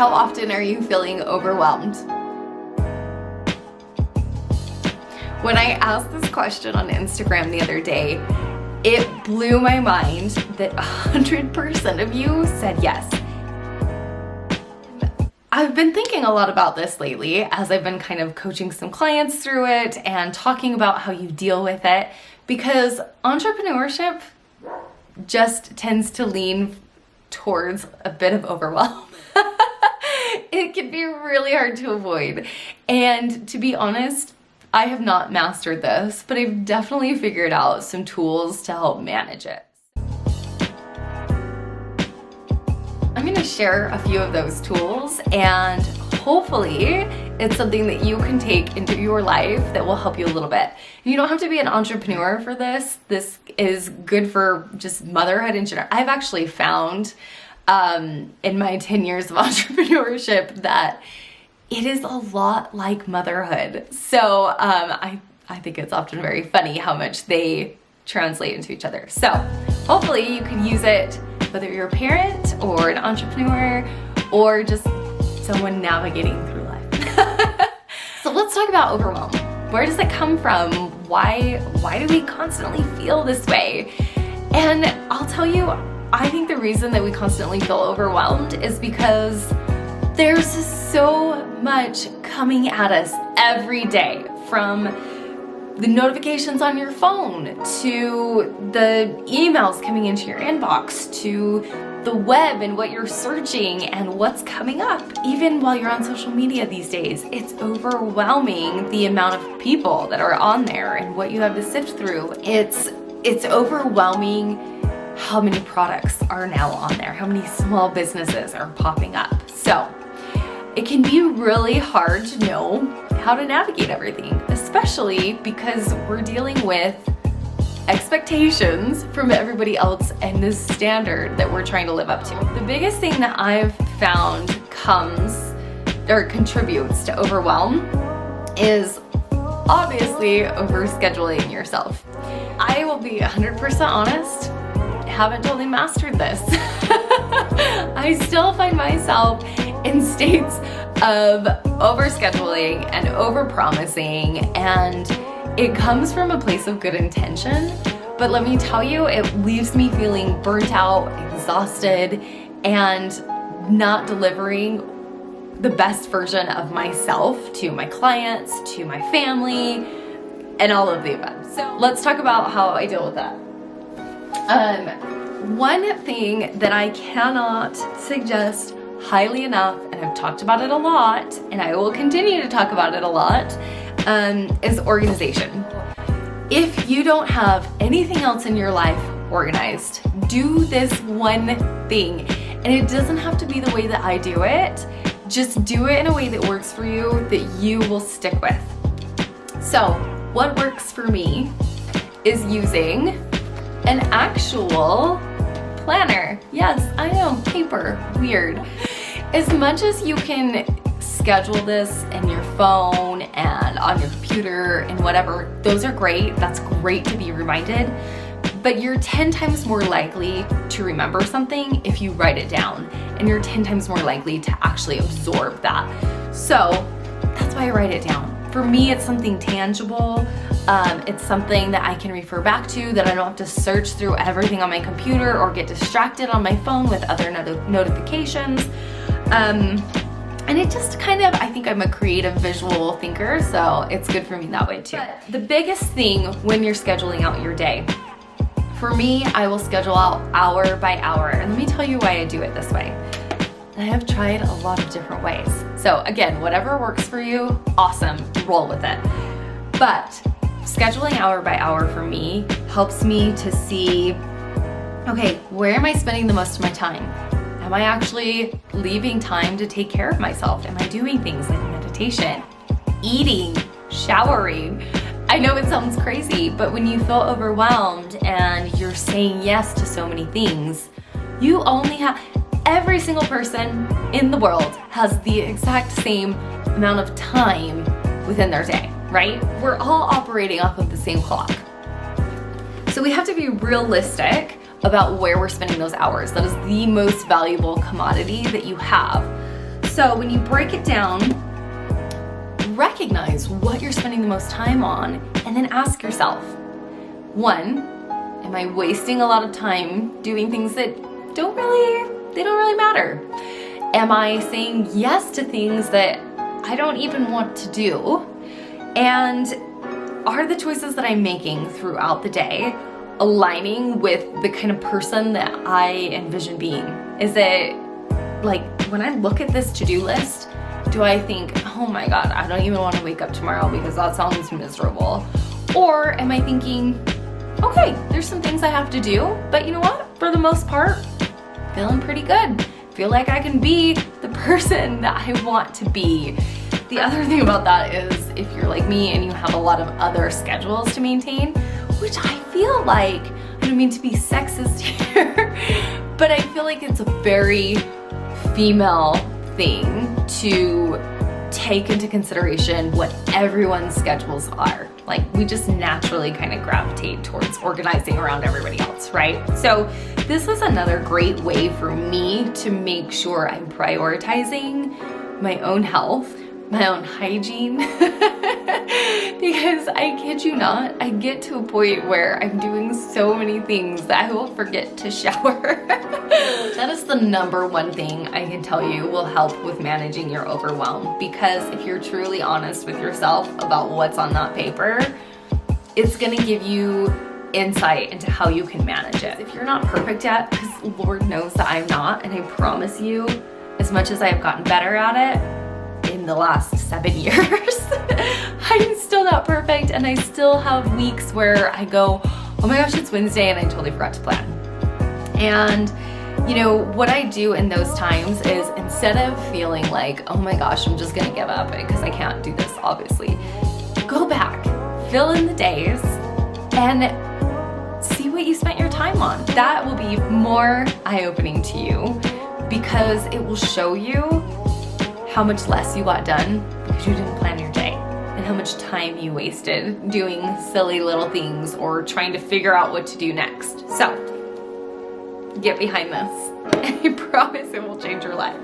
How often are you feeling overwhelmed? When I asked this question on Instagram the other day, it blew my mind that 100% of you said yes. I've been thinking a lot about this lately as I've been kind of coaching some clients through it and talking about how you deal with it, because entrepreneurship just tends to lean towards a bit of overwhelm. It can be really hard to avoid. And to be honest, I have not mastered this, but I've definitely figured out some tools to help manage it. I'm going to share a few of those tools, and hopefully it's something that you can take into your life that will help you a little bit. You don't have to be an entrepreneur for this. This is good for just motherhood in general. I've actually found in my 10 years of entrepreneurship that it is a lot like motherhood. So I think it's often very funny how much they translate into each other. So hopefully you can use it whether you're a parent or an entrepreneur or just someone navigating through life. So let's talk about overwhelm. Where does it come from? Why do we constantly feel this way? And I'll tell you, I think the reason that we constantly feel overwhelmed is because there's so much coming at us every day, from the notifications on your phone to the emails coming into your inbox to the web and what you're searching and what's coming up. Even while you're on social media these days, it's overwhelming the amount of people that are on there and what you have to sift through. It's overwhelming how many products are now on there, how many small businesses are popping up. So it can be really hard to know how to navigate everything, especially because we're dealing with expectations from everybody else and this standard that we're trying to live up to. The biggest thing that I've found contributes to overwhelm is obviously overscheduling yourself. I will be 100% honest, haven't totally mastered this. I still find myself in states of overscheduling and overpromising, and it comes from a place of good intention, but let me tell you, it leaves me feeling burnt out, exhausted, and not delivering the best version of myself to my clients, to my family, and all of the above. So let's talk about how I deal with that. One thing that I cannot suggest highly enough, and I've talked about it a lot, and I will continue to talk about it a lot, is organization. If you don't have anything else in your life organized, do this one thing. And it doesn't have to be the way that I do it. Just do it in a way that works for you, that you will stick with. So what works for me is using an actual planner. Yes, I know, paper, weird. As much as you can schedule this in your phone and on your computer and whatever, those are great. That's great to be reminded. But you're 10 times more likely to remember something if you write it down. And you're 10 times more likely to actually absorb that. So that's why I write it down. For me, it's something tangible. It's something that I can refer back to, that I don't have to search through everything on my computer or get distracted on my phone with other notifications. And it just kind of, I think I'm a creative visual thinker, so it's good for me that way too. But the biggest thing when you're scheduling out your day, for me, I will schedule out hour by hour. And let me tell you why I do it this way. I have tried a lot of different ways. So again, whatever works for you, awesome, roll with it. But scheduling hour by hour for me helps me to see, okay, where am I spending the most of my time? Am I actually leaving time to take care of myself? Am I doing things like meditation, eating, showering? I know it sounds crazy, but when you feel overwhelmed and you're saying yes to so many things, you only have, every single person in the world has the exact same amount of time within their day, right? We're all operating off of the same clock. So we have to be realistic about where we're spending those hours. That is the most valuable commodity that you have. So when you break it down, recognize what you're spending the most time on, and then ask yourself, one, am I wasting a lot of time doing things that don't really matter? Am I saying yes to things that I don't even want to do? And are the choices that I'm making throughout the day aligning with the kind of person that I envision being? Is it like, when I look at this to-do list, do I think, oh my God, I don't even want to wake up tomorrow because that sounds miserable? Or am I thinking, okay, there's some things I have to do, but you know what? For the most part, feeling pretty good. Feel like I can be the person that I want to be. The other thing about that is, if you're like me and you have a lot of other schedules to maintain, which I feel like, I don't mean to be sexist here, but I feel like it's a very female thing to take into consideration what everyone's schedules are. Like, we just naturally kind of gravitate towards organizing around everybody else, right? So this is another great way for me to make sure I'm prioritizing my own health, my own hygiene, because I kid you not, I get to a point where I'm doing so many things that I will forget to shower. That is the number one thing I can tell you will help with managing your overwhelm, because if you're truly honest with yourself about what's on that paper, it's gonna give you insight into how you can manage it. If you're not perfect yet, because Lord knows that I'm not, and I promise you, as much as I've gotten better at it, in the last 7 years, I'm still not perfect, and I still have weeks where I go, oh my gosh, it's Wednesday and I totally forgot to plan. And you know, what I do in those times is, instead of feeling like, oh my gosh, I'm just gonna give up because I can't do this, obviously, go back, fill in the days, and see what you spent your time on. That will be more eye-opening to you, because it will show you how much less you got done because you didn't plan your day, and how much time you wasted doing silly little things or trying to figure out what to do next. So get behind this. I promise it will change your life.